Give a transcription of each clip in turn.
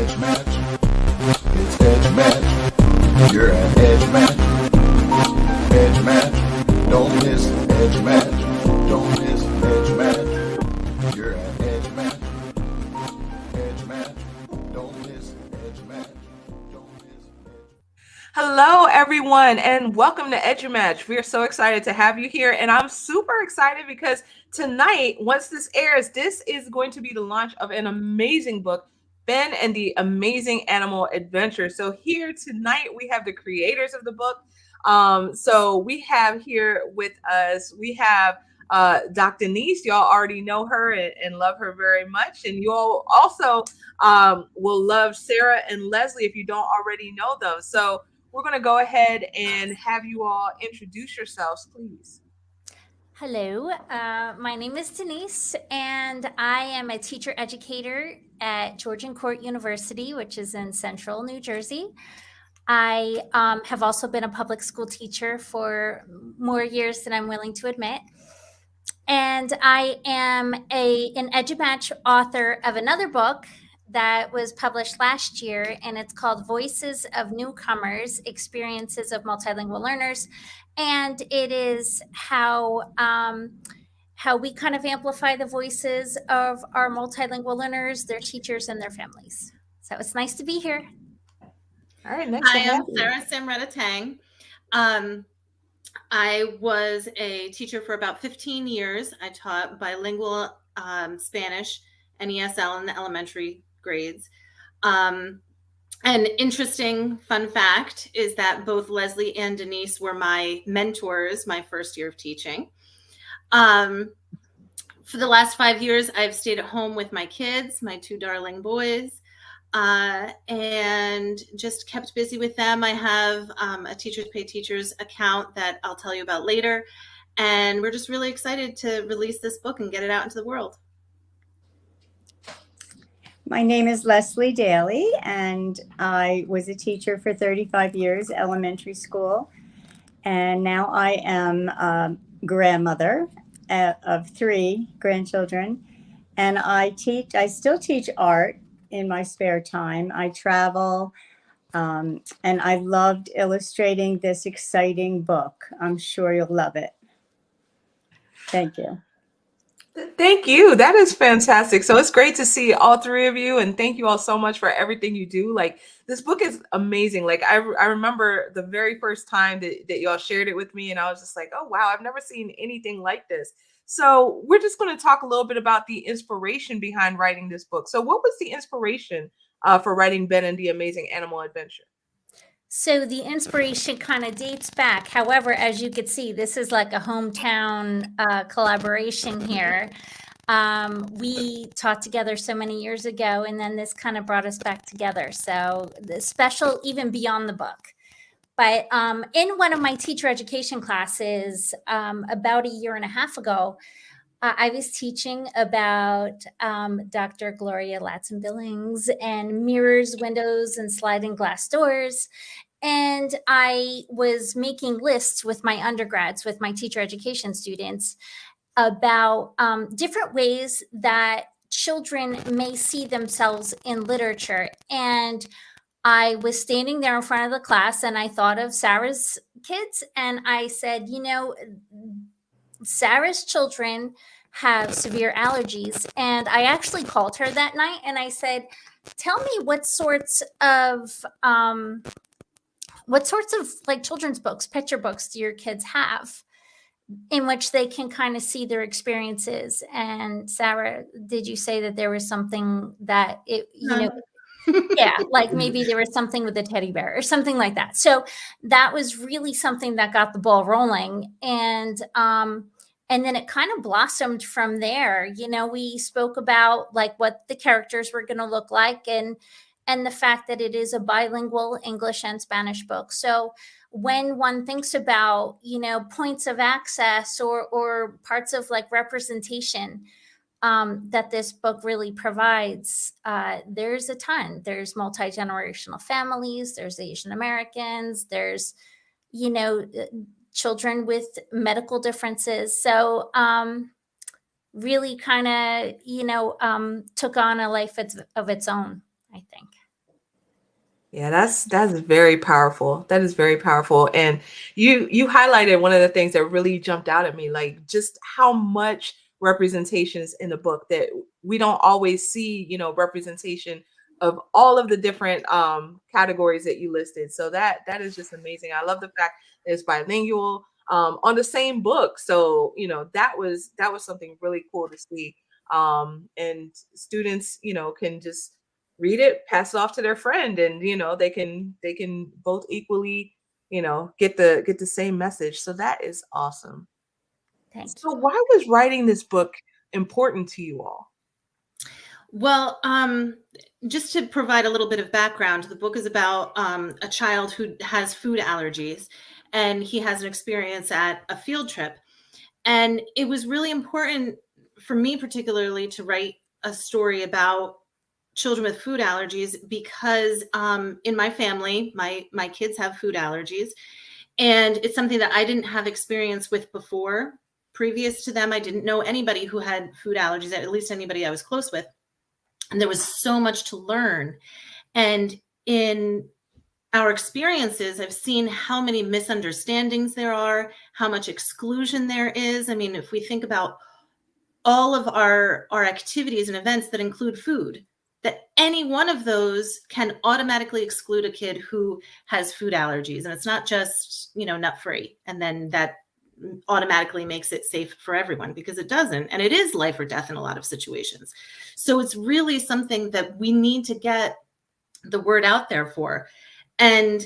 edge match. It's edge match. You're an edge match. Edge match. Don't miss edge match. Don't miss edge match. You're an edge match. Edge match. Don't miss edge match. Don't miss edge. Hello, everyone, and welcome to EduMatch. We are so excited to have you here, and I'm super excited because tonight, once this airs, this is going to be the launch of an amazing book, Ben and the Amazing Animal Adventure. So here tonight, we have the creators of the book. So we have here with us, we have Dr. Denise. Y'all already know her and love her very much, and you all also will love Sarah and Leslie if you don't already know them. So we're going to go ahead and have you all introduce yourselves, please. Hello, my name is Denise, and I am a teacher educator at Georgian Court University, which is in central New Jersey. I have also been a public school teacher for more years than I'm willing to admit. And I am an EduMatch author of another book that was published last year, and it's called Voices of Newcomers, Experiences of Multilingual Learners. And it is how we kind of amplify the voices of our multilingual learners, their teachers, and their families. So it's nice to be here. All right, next. Hi, I'm Sarah Samretta Tang. I was a teacher for about 15 years. I taught bilingual Spanish and ESL in the elementary grades. An interesting fun fact is that both Leslie and Denise were my mentors my first year of teaching. For the last 5 years, I've stayed at home with my kids, my two darling boys, and just kept busy with them. I have a Teachers Pay Teachers account that I'll tell you about later. And we're just really excited to release this book and get it out into the world. My name is Leslie Daly, and I was a teacher for 35 years, elementary school. And now I am a grandmother of 3 grandchildren. And I still teach art in my spare time. I travel, and I loved illustrating this exciting book. I'm sure you'll love it. Thank you. Thank you. That is fantastic. So it's great to see all 3 of you, and thank you all so much for everything you do. Like, this book is amazing. Like, I remember the very first time that y'all shared it with me, and I was just like, oh wow, I've never seen anything like this. So we're just going to talk a little bit about the inspiration behind writing this book. So what was the inspiration for writing Ben and the Amazing Animal Adventure? So the inspiration kind of dates back. However, as you could see, this is like a hometown collaboration here. We taught together so many years ago, and then this kind of brought us back together. So the special, even beyond the book. But in one of my teacher education classes about a year and a half ago, I was teaching about Dr. Gloria Ladson-Billings and mirrors, windows, and sliding glass doors. And I was making lists with my undergrads, with my teacher education students, about different ways that children may see themselves in literature. And I was standing there in front of the class, and I thought of Sarah's kids, and I said, you know, Sarah's children have severe allergies. And I actually called her that night and I said, tell me what sorts of like children's books, picture books do your kids have in which they can kind of see their experiences? And Sarah, did you say that there was something that yeah, like maybe there was something with a teddy bear or something like that. So that was really something that got the ball rolling. And then it kind of blossomed from there. You know, we spoke about like what the characters were going to look like, and the fact that it is a bilingual English and Spanish book. So when one thinks about, you know, points of access or parts of like representation that this book really provides, there's a ton. There's multi-generational families, there's Asian Americans, there's, you know, children with medical differences. So really kind of, you know, took on a life of its own, I think. Yeah, that's very powerful. That is very powerful. And you highlighted one of the things that really jumped out at me, like just how much representation is in the book that we don't always see, representation of all of the different categories that you listed. So that is just amazing. I love the fact that it's bilingual on the same book. So, that was something really cool to see. And students, can just read it, pass it off to their friend, and they can both equally, get the same message. So that is awesome. Thank So you. why was writing this book important to you all? Well, just to provide a little bit of background, the book is about a child who has food allergies, and he has an experience at a field trip. And it was really important for me, particularly, to write a story about children with food allergies because in my family, my kids have food allergies, and it's something that I didn't have experience with before. Previous to them, I didn't know anybody who had food allergies, at least anybody I was close with, and there was so much to learn. And in our experiences, I've seen how many misunderstandings there are, how much exclusion there is. I mean, if we think about all of our activities and events that include food, that any one of those can automatically exclude a kid who has food allergies. And it's not just, nut free. And then that automatically makes it safe for everyone, because it doesn't. And it is life or death in a lot of situations. So it's really something that we need to get the word out there for. And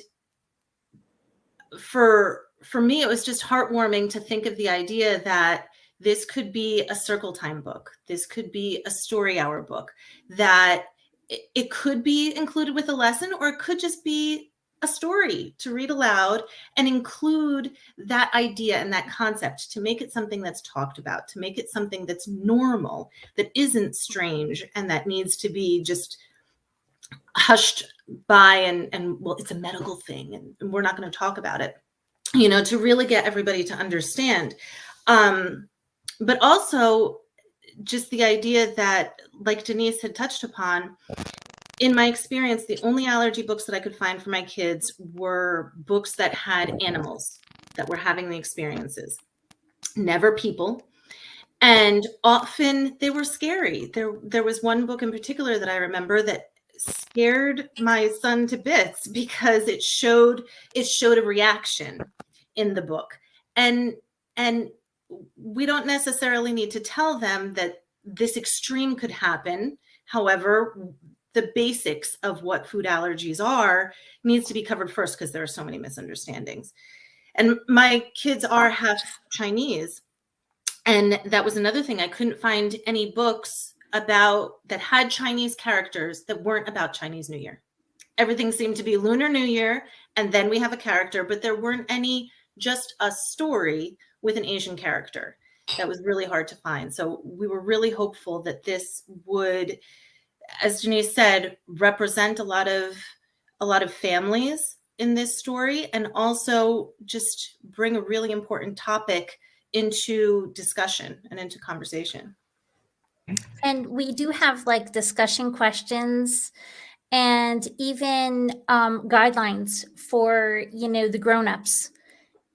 for me, it was just heartwarming to think of the idea that this could be a circle time book. This could be a story hour book, that it could be included with a lesson, or it could just be a story to read aloud and include that idea and that concept, to make it something that's talked about, to make it something that's normal, that isn't strange, and that needs to be just hushed by and well, it's a medical thing and we're not going to talk about it, to really get everybody to understand. But also just the idea that, like Denise had touched upon, in my experience, the only allergy books that I could find for my kids were books that had animals that were having the experiences, never people. And often they were scary. There was one book in particular that I remember that scared my son to bits because it showed a reaction in the book. And we don't necessarily need to tell them that this extreme could happen. However, the basics of what food allergies are needs to be covered first, because there are so many misunderstandings. And my kids are half Chinese. And that was another thing. I couldn't find any books about that had Chinese characters that weren't about Chinese New Year. Everything seemed to be Lunar New Year, and then we have a character, but there weren't any just a story with an Asian character. That was really hard to find. So we were really hopeful that this would, as Janice said, represent a lot of families in this story, and also just bring a really important topic into discussion and into conversation. And we do have like discussion questions and even guidelines for the grown-ups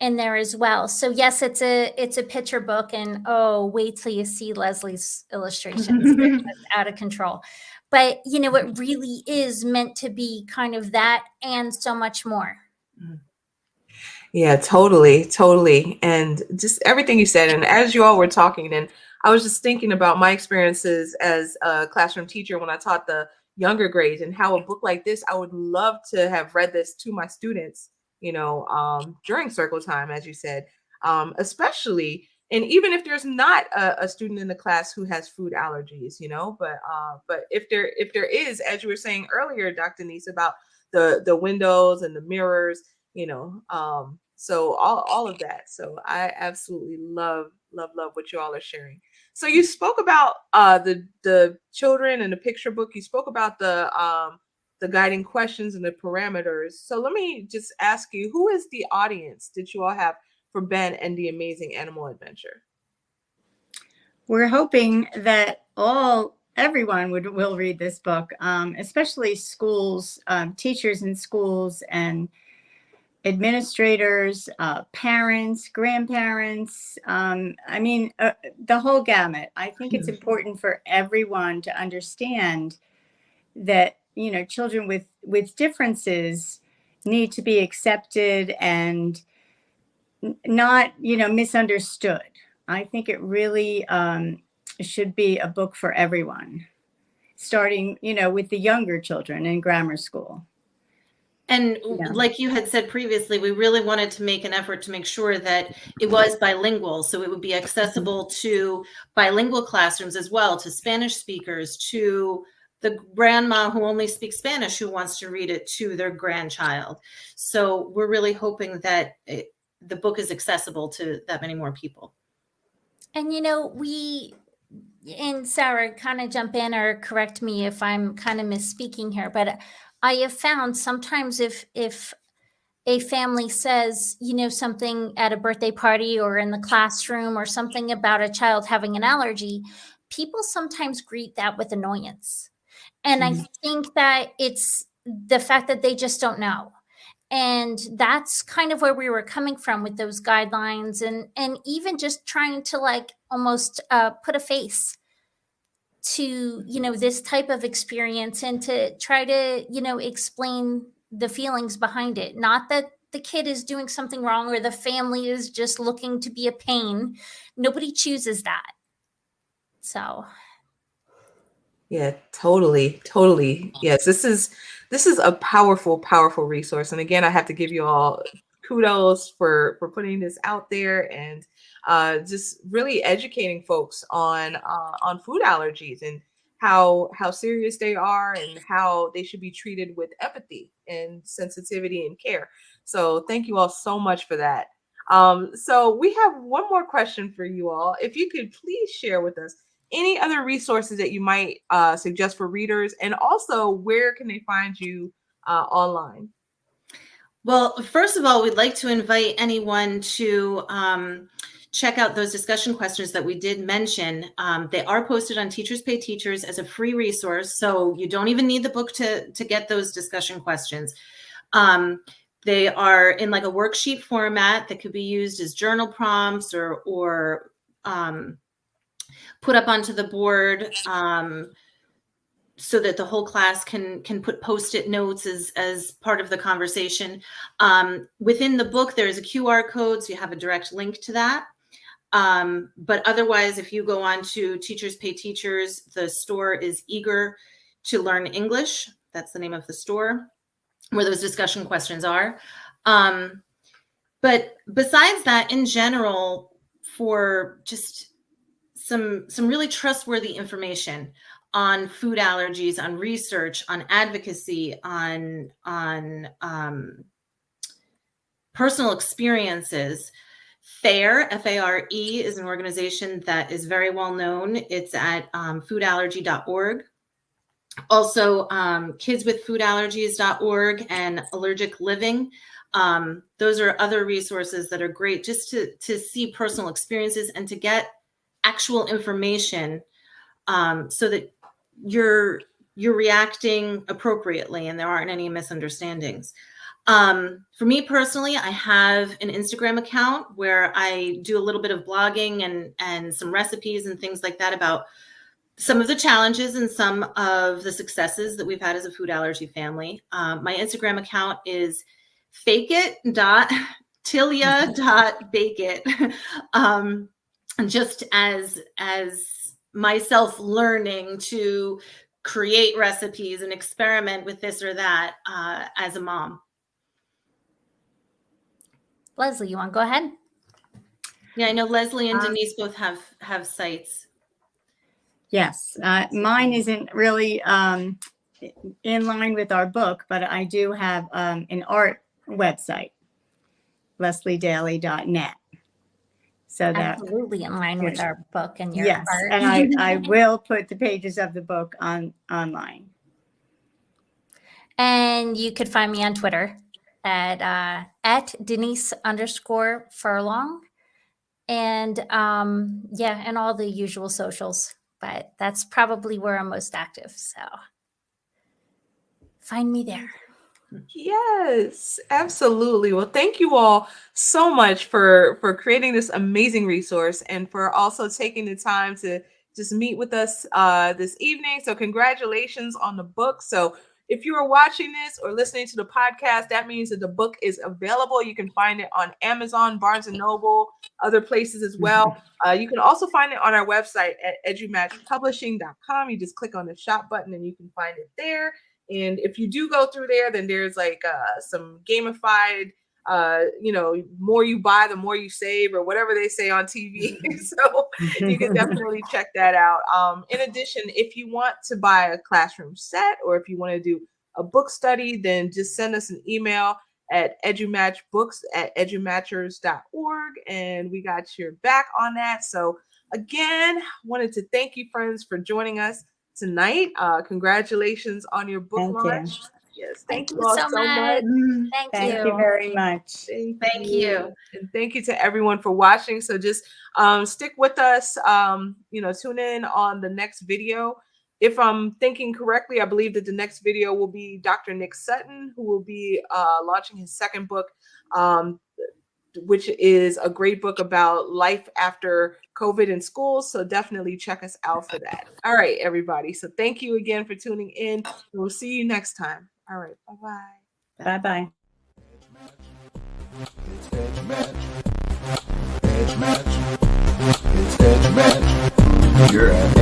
in there as well. So yes, it's a picture book, and wait till you see Leslie's illustrations. They're just out of control. But it really is meant to be kind of that and so much more. Yeah, totally, totally. And just everything you said. And as you all were talking, and I was just thinking about my experiences as a classroom teacher when I taught the younger grades, and how a book like this, I would love to have read this to my students, during circle time, as you said, especially, and even if there's not a student in the class who has food allergies, but if there is, as you were saying earlier, Dr. Nice, about the windows and the mirrors, so all of that. So I absolutely love what you all are sharing. So you spoke about the children and the picture book. You spoke about the guiding questions and the parameters. So let me just ask you, who is the audience that you all have for Ben and the Amazing Animal Adventure? We're hoping that all everyone will read this book, especially schools, teachers in schools and administrators, parents, grandparents. I mean, the whole gamut. I think it's important for everyone to understand that, you know, children with differences need to be accepted and not, you know, misunderstood. I think it really should be a book for everyone, starting, you know, with the younger children in grammar school. And Yeah. like you had said previously, we really wanted to make an effort to make sure that it was bilingual. So it would be accessible to bilingual classrooms as well, to Spanish speakers, to the grandma who only speaks Spanish who wants to read it to their grandchild. So we're really hoping that the book is accessible to that many more people. And, you know, and Sarah, kind of jump in or correct me if I'm kind of misspeaking here, but I have found sometimes if a family says, you know, something at a birthday party or in the classroom or something about a child having an allergy, people sometimes greet that with annoyance. And I think that it's the fact that they just don't know. And that's kind of where we were coming from with those guidelines and even just trying to like almost put a face to, you know, this type of experience and to try to, you know, explain the feelings behind it. Not that the kid is doing something wrong or the family is just looking to be a pain. Nobody chooses that. So Yeah, totally, totally. Yes, this is a powerful, powerful resource. And again, I have to give you all kudos for putting this out there and just really educating folks on food allergies and how serious they are and how they should be treated with empathy and sensitivity and care. So thank you all so much for that. So we have one more question for you all. If you could please share with us any other resources that you might suggest for readers, and also where can they find you online? Well, first of all, we'd like to invite anyone to check out those discussion questions that we did mention. They are posted on Teachers Pay Teachers as a free resource, so you don't even need the book to get those discussion questions. They are in like a worksheet format that could be used as journal prompts or put up onto the board so that the whole class can put post-it notes as part of the conversation. Within the book, there is a QR code, so you have a direct link to that. But otherwise, if you go on to Teachers Pay Teachers, the store is Eager to Learn English. That's the name of the store where those discussion questions are. But besides that, in general, for just some really trustworthy information on food allergies, on research, on advocacy, on personal experiences, FARE, F-A-R-E, is an organization that is very well known. It's at foodallergy.org. Also, kidswithfoodallergies.org and Allergic Living. Those are other resources that are great just to see personal experiences and to get actual information so that you're reacting appropriately and there aren't any misunderstandings. For me personally, I have an Instagram account where I do a little bit of blogging and some recipes and things like that about some of the challenges and some of the successes that we've had as a food allergy family. My Instagram account is fakeit.tilia.bakeit. Just as myself learning to create recipes and experiment with this or that as a mom. Leslie, you want to go ahead? Yeah, I know Leslie and Denise both have sites. Yes, mine isn't really in line with our book, but I do have an art website, lesliedaly.net. So that absolutely in line with our book and your yes, art. and I will put the pages of the book online. And you could find me on Twitter at Denise_Furlong. And and all the usual socials. but that's probably where I'm most active. So find me there. Yes, absolutely. Well, thank you all so much for creating this amazing resource and for also taking the time to just meet with us this evening. So congratulations on the book. So if you are watching this or listening to the podcast, that means that the book is available. You can find it on Amazon, Barnes and Noble, other places as well. You can also find it on our website at edumatchpublishing.com. You just click on the shop button and you can find it there. And if you do go through there, then there's like some gamified, more you buy, the more you save, or whatever they say on TV. So you can definitely check that out. In addition, if you want to buy a classroom set or if you want to do a book study, then just send us an email at edumatchbooks@edumatchers.org. And we got your back on that. So again, wanted to thank you, friends, for joining us tonight. Congratulations on your book Thank launch. you. Yes, Thank thank you you all so so much. much. Thank you very much. Thank you. And thank you to everyone for watching. So just stick with us, tune in on the next video. If I'm thinking correctly, I believe that the next video will be Dr. Nick Sutton, who will be launching his second book, which is a great book about life after COVID in schools. So definitely check us out for that. All right, everybody. So thank you again for tuning in. We'll see you next time. All right. Bye-bye. Bye-bye. It's Edge Match. Edge Match. It's Edge Match. You're at